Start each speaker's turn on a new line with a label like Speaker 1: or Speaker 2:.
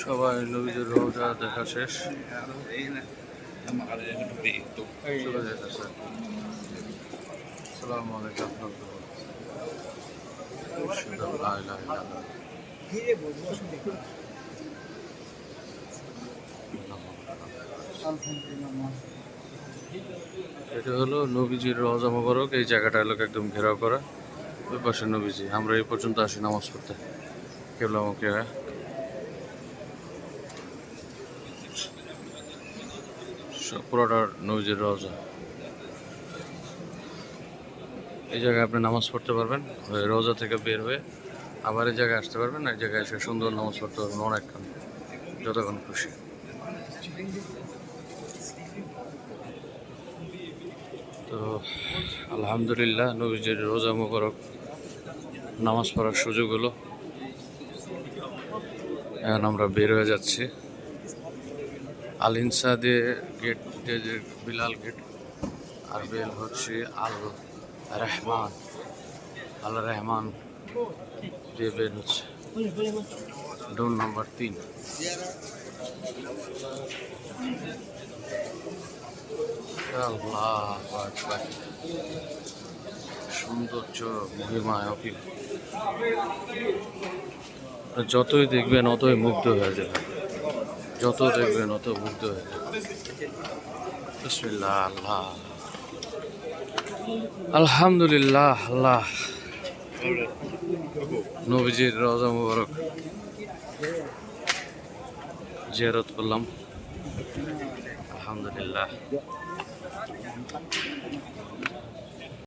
Speaker 1: সবাই নবীদের রওজা দেখা শেষ, চলে যেতেছে। আসসালামু আলাইকুম। এটা হলো নবীজির রওজা মোবারক। এই জায়গাটা হলো একদম ঘেরাও করা, ওই পাশে নবীজি। আমরা এই পর্যন্ত আসি নামাজ পড়তে কেবলামুখী হয়ে। পুরোটা নবীজির রওজা। এই জায়গায় আপনি নামাজ পড়তে পারবেন, ওই রওজা থেকে বের হয়ে আবার এই জায়গায় আসতে পারবেন। এই জায়গায় এসে সুন্দর নামাজ পড়তে পারবেন অনেকক্ষণ, যতক্ষণ খুশি। তো আলহামদুলিল্লাহ, নবীজির রোজা মোবারক নামাজ পড়ার সুযোগ হলো। এখন আমরা বের হয়ে যাচ্ছি। আল ইনসা দিয়ে গেট, যে বিলাল গেট, আর বেল হচ্ছে আল রহমান, আল রহমান দিয়ে বের হচ্ছে ডোর নাম্বার 3। সৌন্দর্য, মহিমায় অপিল। যতই দেখবেন অতই মুগ্ধ হয়ে যাবে, যত দেখবেন অত মুগ্ধ হয়ে যাবে। বিসমিল্লাহ, আল্লাহ, আলহামদুলিল্লাহ। আল্লাহ, নবীজির রওজা মুবারক জিয়ারত করলাম, আলহামদুলিল্লাহ।